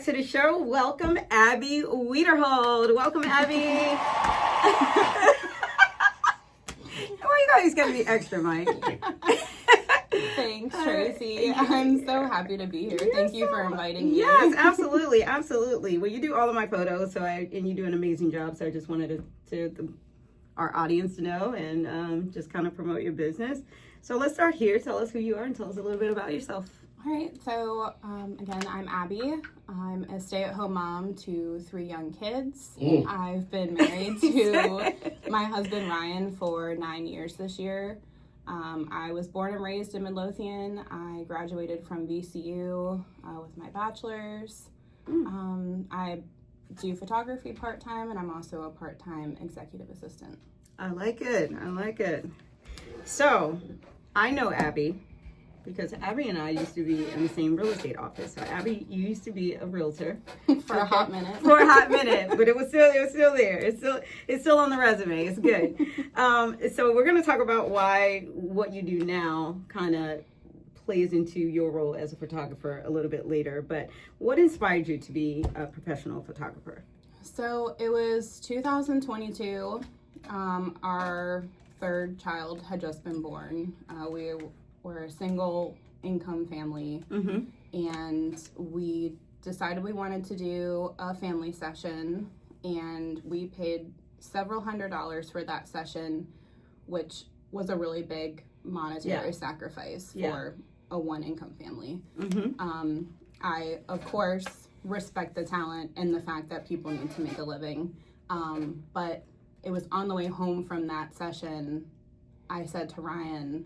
to the show. Welcome, Abby Weiderhold. Welcome, Abby. Why you guys gotta be extra, Mike? Thanks, Tracy. I'm so happy to be here. Thank you for inviting me. Yes, absolutely, absolutely. Well, you do all of my photos, and you do an amazing job. So I just wanted our audience to know and just kind of promote your business. So let's start here. Tell us who you are and tell us a little bit about yourself. All right. So again, I'm Abby. I'm a stay-at-home mom to 3 young kids. I've been married to my husband Ryan for 9 years this year. I was born and raised in Midlothian. I graduated from VCU with my bachelor's. I do photography part-time, and I'm also a part-time executive assistant. I like it. I like it. So, I know Abby because Abby and I used to be in the same real estate office. So, Abby, you used to be a realtor for a hot minute. For a hot minute, but it was still there. It's still on the resume. It's good. So, we're going to talk about why what you do now kind of plays into your role as a photographer a little bit later. But what inspired you to be a professional photographer? So it was 2022. Our 3rd child had just been born. We were a single income family, and we decided we wanted to do a family session, and we paid several $100s for that session, which was a really big monetary sacrifice for a 1-income family. I, of course, respect the talent and the fact that people need to make a living. But it was on the way home from that session, I said to Ryan,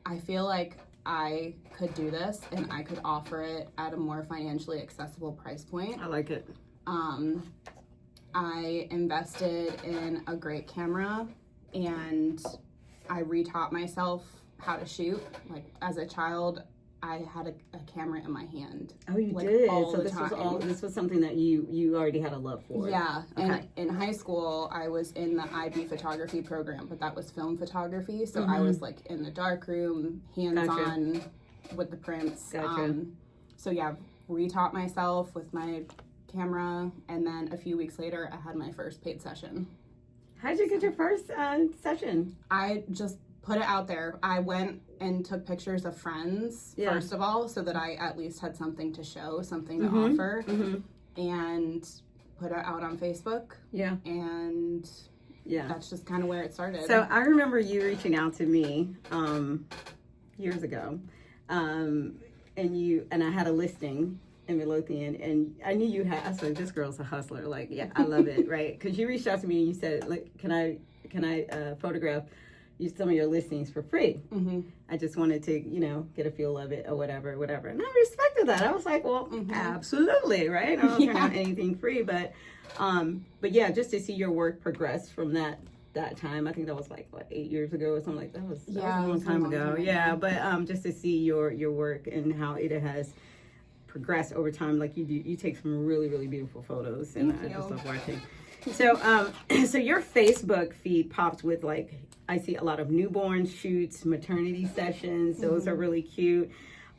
I feel like I could do this and I could offer it at a more financially accessible price point. I like it. I invested in a great camera, and I retaught myself how to shoot. Like, as a child, I had a camera in my hand. Oh, you did? So this was something that you already had a love for. Yeah. Okay. And in high school, I was in the IB photography program, but that was film photography. So I was like in the darkroom, hands-on with the prints. Gotcha. So yeah, retaught myself with my camera, and then a few weeks later, I had my first paid session. How'd you get your first session? I just put it out there. I went and took pictures of friends, first of all, so that I at least had something to show, something to offer, and put it out on Facebook. Yeah. And that's just kind of where it started. So I remember you reaching out to me years ago, and I had a listing in Midlothian, and I knew you had. I was like, this girl's a hustler. Like, yeah, I love it, right? Because you reached out to me and you said, like, can I photograph some of your listings for free? I just wanted to, get a feel of it or whatever. And I respected that. I was like, well, absolutely, right? I don't turn out anything free, but yeah, just to see your work progress from that time. I think that was like 8 years ago or something like that. That was a long time ago. Yeah, but just to see your work and how it has progressed over time. Like, you take some really, really beautiful photos, and I just love watching. So so your Facebook feed popped with, like, I see a lot of newborn shoots, maternity sessions. Those are really cute.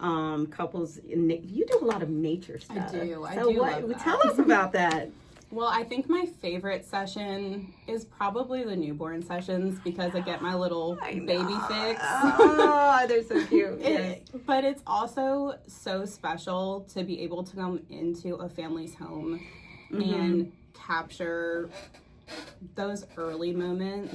Couples, you do a lot of nature stuff. I do. Love that. Tell us about that. Well, I think my favorite session is probably the newborn sessions, because I get my little baby fix. Oh, they're so cute. But it's also so special to be able to come into a family's home and capture those early moments.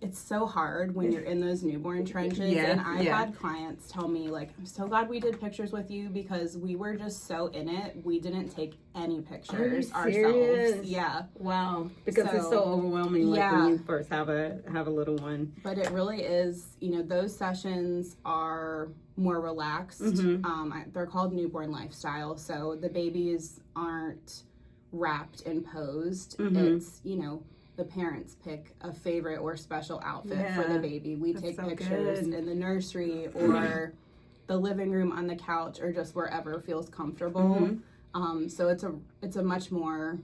It's so hard when you're in those newborn trenches. And I've had clients tell me, like, I'm so glad we did pictures with you, because we were just so in it. We didn't take any pictures ourselves. Yeah. Wow. Because it's so overwhelming, like, when you first have a little one. But it really is, those sessions are more relaxed. They're called newborn lifestyle. So the babies aren't wrapped and posed. It's, the parents pick a favorite or special outfit for the baby. We take pictures in the nursery or the living room, on the couch, or just wherever feels comfortable. So it's a much more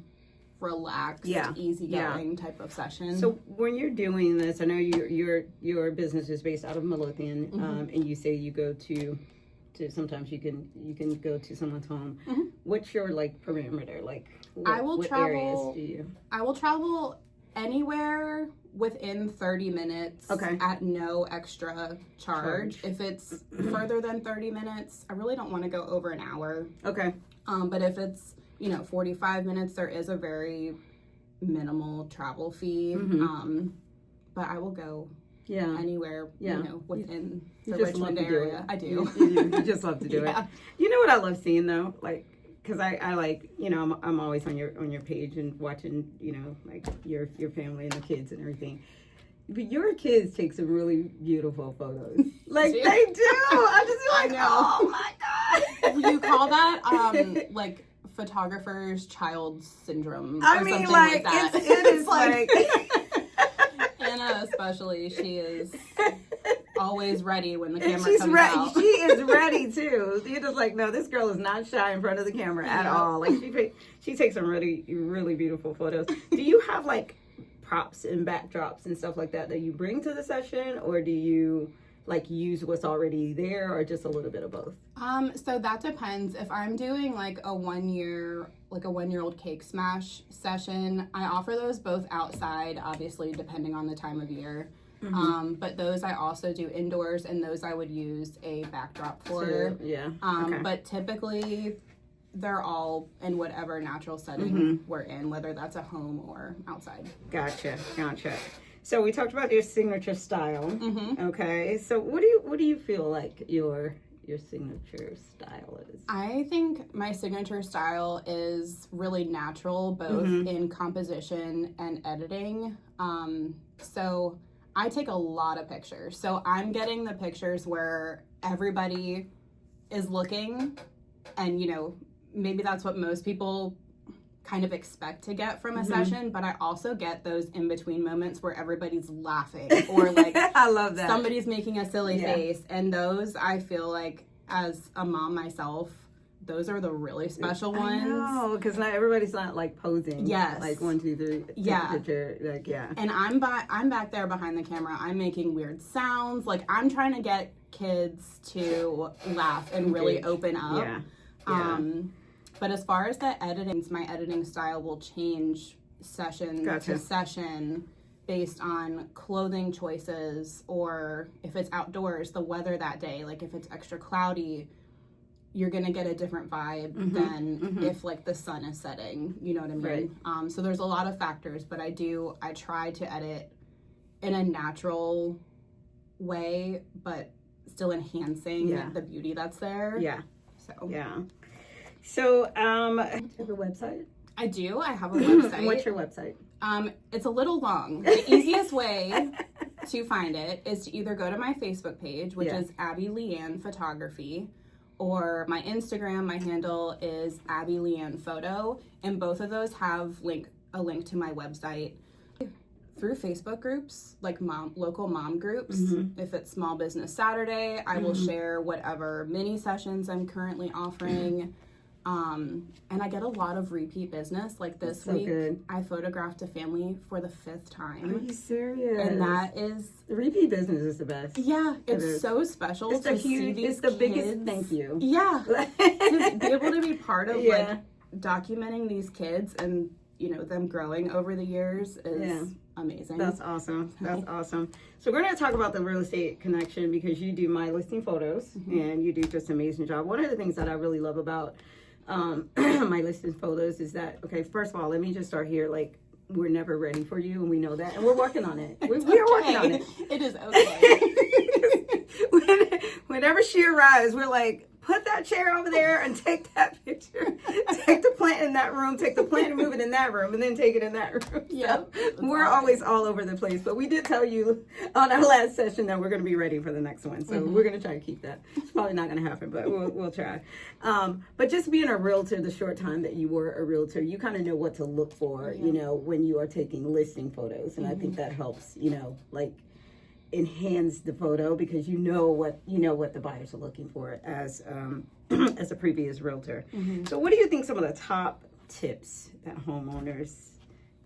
relaxed, easygoing type of session. So when you're doing this, I know your business is based out of Midlothian, and you say you go to to sometimes you can go to someone's home. Mm-hmm. What's your like perimeter? Like I will what travel. areas do you? I will travel anywhere within 30 minutes at no extra charge. If it's further than 30 minutes, I really don't want to go over an hour. Okay. But if it's 45 minutes, there is a very minimal travel fee. But I will go anywhere, within the Richmond area. I do. You just love to do it. You know what I love seeing though? Like, because I like, I'm always on your page and watching, like your family and the kids and everything. But your kids take some really beautiful photos. Like they do. I'm just like, oh my God. You call that like photographer's child syndrome or something like that. It is like Anna especially, she is always ready when the camera comes out. She is ready too. You're just like, no, this girl is not shy in front of the camera at all. Like she takes some really, really beautiful photos. Do you have like props and backdrops and stuff like that you bring to the session, or do you like use what's already there, or just a little bit of both? So that depends. If I'm doing like a 1 year, like a 1-year-old cake smash session, I offer those both outside, obviously depending on the time of year. But those I also do indoors, and those I would use a backdrop for. But typically they're all in whatever natural setting we're in, whether that's a home or outside. Gotcha. So we talked about your signature style. Okay. So what do you feel like your signature style is? I think my signature style is really natural, both in composition and editing. So I take a lot of pictures. So I'm getting the pictures where everybody is looking, and maybe that's what most people kind of expect to get from a session, but I also get those in between moments where everybody's laughing or like I love that. Somebody's making a silly face, and those I feel like as a mom myself, those are the really special ones. No, because not everybody's not like posing. Yes. Like 1, 2, 3. Yeah. Picture. Like And I'm back there behind the camera. I'm making weird sounds. Like I'm trying to get kids to laugh and really open up. But as far as the editing, my editing style will change session to session based on clothing choices, or if it's outdoors, the weather that day. Like if it's extra cloudy, you're gonna get a different vibe than if like the sun is setting. You know what I mean? Right. So there's a lot of factors, but I try to edit in a natural way, but still enhancing the beauty that's there. So, do you have a website? I do. I have a website. What's your website? It's a little long. The easiest way to find it is to either go to my Facebook page, which is Abby Liane Photography, or my Instagram. My handle is Abby Liane Photo, and both of those have a link to my website. Through Facebook groups, like local mom groups. If it's Small Business Saturday, I will share whatever mini sessions I'm currently offering. And I get a lot of repeat business. Like this week, I photographed a family for the 5th time. Are you serious? And that is... The repeat business is the best. Yeah, it's so special to see these It's the biggest kids. thank you. Yeah. To be able to be part of like documenting these kids and, them growing over the years is amazing. That's awesome. That's awesome. So we're going to talk about the real estate connection, because you do my listing photos and you do just an amazing job. One of the things that I really love about my listing photos is that, first of all, let me just start here. Like, we're never ready for you, and we know that, and we're working on it. We are working on it. It is okay. Whenever she arrives, we're like, put that chair over there and take that picture. Take the plant in that room, take the plant and move it in that room, and then take it in that room. So we're always all over the place. But we did tell you on our last session that we're going to be ready for the next one. So we're going to try to keep that. It's probably not going to happen, but we'll try. But just being a realtor, the short time that you were a realtor, you kind of know what to look for, when you are taking listing photos. And I think that helps, enhance the photo, because you know what the buyers are looking for as a previous realtor. So what do you think some of the top tips that homeowners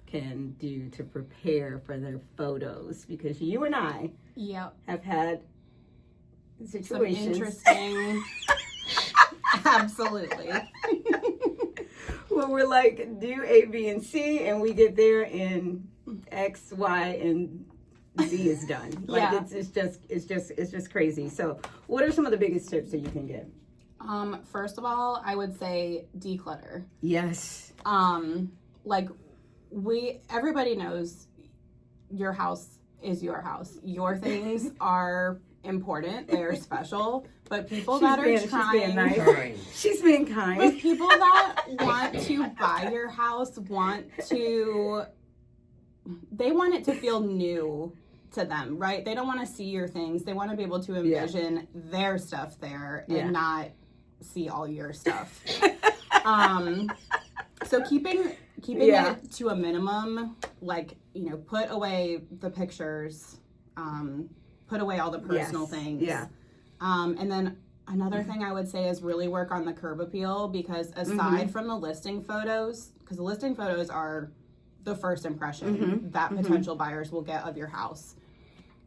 can do to prepare for their photos? Because you and I have had situations. Some interesting Absolutely. Well, we're like, do A, B, and C, and we get there, and X, Y, and Z is done. Like Yeah. it's just crazy. So, what are some of the biggest tips that you can give? First of all, I would say declutter. Yes. Like everybody knows your house is your house. Your things are important. They're special. But people that are trying, she's being nice. She's being kind. But people that want to buy your house they want it to feel new to them, right? They don't want to see your things. They want to be able to envision their stuff there and not see all your stuff. So keeping it to a minimum, like, put away the pictures, put away all the personal things. Yeah. And then another thing I would say is really work on the curb appeal, because aside from the listing photos, because the listing photos are the first impression that potential buyers will get of your house.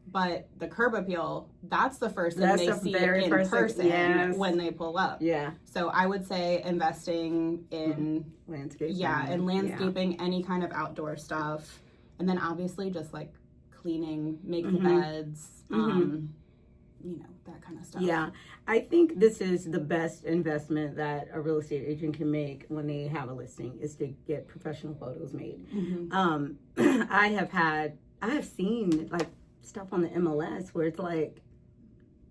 But the curb appeal, that's the first thing they see in person when they pull up. Yeah. So I would say investing in landscaping. Yeah, and landscaping, any kind of outdoor stuff. And then obviously just like cleaning, make the beds, that kind of stuff. Yeah. I think this is the best investment that a real estate agent can make when they have a listing, is to get professional photos made. I have seen like stuff on the MLS where it's like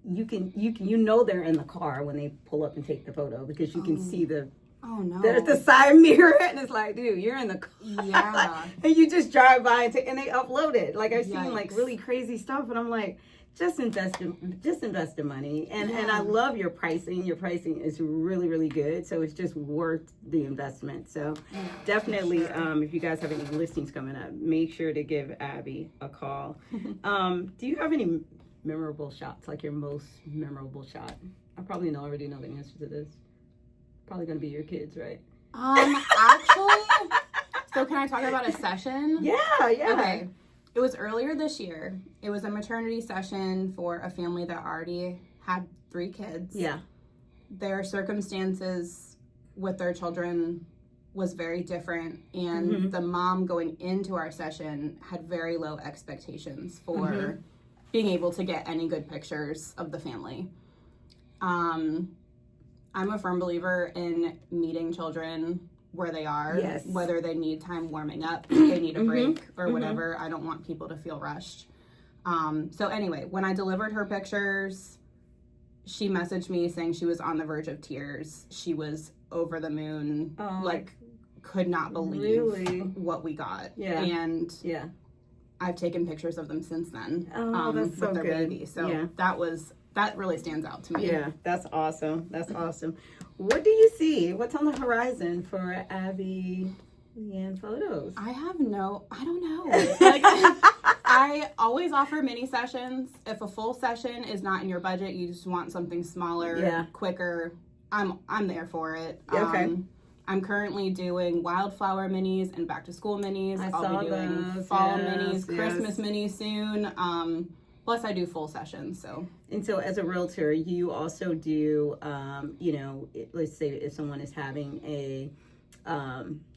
you know they're in the car when they pull up and take the photo, because you can see there's the side mirror, and it's like, dude, you're in the car. Yeah. And you just drive by and they upload it. Like, I've seen like really crazy stuff, and I'm like, just invest in money. And I love your pricing. Your pricing is really, really good. So it's just worth the investment. So definitely, if you guys have any listings coming up, make sure to give Abby a call. Do you have any memorable shots, like your most memorable shot? I probably already know the answer to this. Probably gonna be your kids, right? Actually, so can I talk about a session? Yeah. Okay. It was earlier this year. It was a maternity session for a family that already had 3 kids. Yeah. Their circumstances with their children was very different, and the mom going into our session had very low expectations for being able to get any good pictures of the family. I'm a firm believer in meeting children where they are, whether they need time warming up, they need a break, or whatever. I don't want people to feel rushed. So anyway, when I delivered her pictures, she messaged me saying she was on the verge of tears. She was over the moon, could not believe what we got. Yeah. And I've taken pictures of them since then that's so with their good. baby. So that really stands out to me. Yeah, that's awesome. That's awesome. What do you see? What's on the horizon for Abby Liane Photos? I don't know. Like, I always offer mini sessions. If a full session is not in your budget, you just want something smaller, quicker, I'm there for it. Okay. I'm currently doing wildflower minis and back to school minis. I'll be doing those. Fall minis, Christmas minis soon. Plus, I do full sessions. And so, as a realtor, you also do, let's say if someone is having a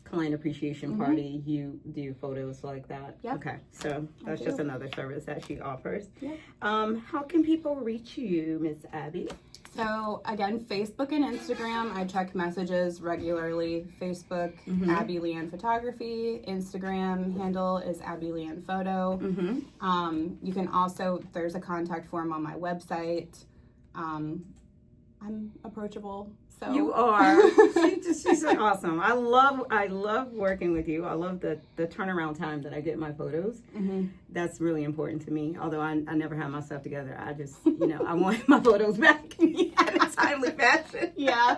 client appreciation party, you do photos like that. Yep. Okay, so that's just another service that she offers. Yep. How can people reach you, Miss Abby? So again, Facebook and Instagram, I check messages regularly. Facebook, Abby Liane Photography. Instagram handle is Abby Liane Photo. You can also, there's a contact form on my website. I'm approachable. So you are. She's awesome. I love working with you. I love the turnaround time that I get my photos. That's really important to me. Although I never have my stuff together. I just, I want my photos back in a timely fashion. Yeah.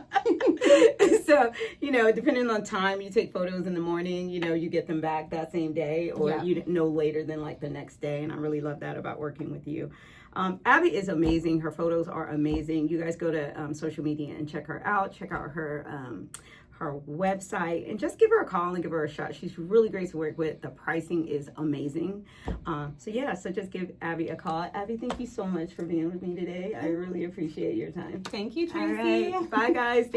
So, depending on time, you take photos in the morning, you get them back that same day, or no later than like the next day. And I really love that about working with you. Abby is amazing. Her photos are amazing. You guys go to social media and check her out. Check out her her website, and just give her a call and give her a shot. She's really great to work with. The pricing is amazing. So just give Abby a call. Abby, thank you so much for being with me today. I really appreciate your time. Thank you, Tracy. All right. Bye, guys.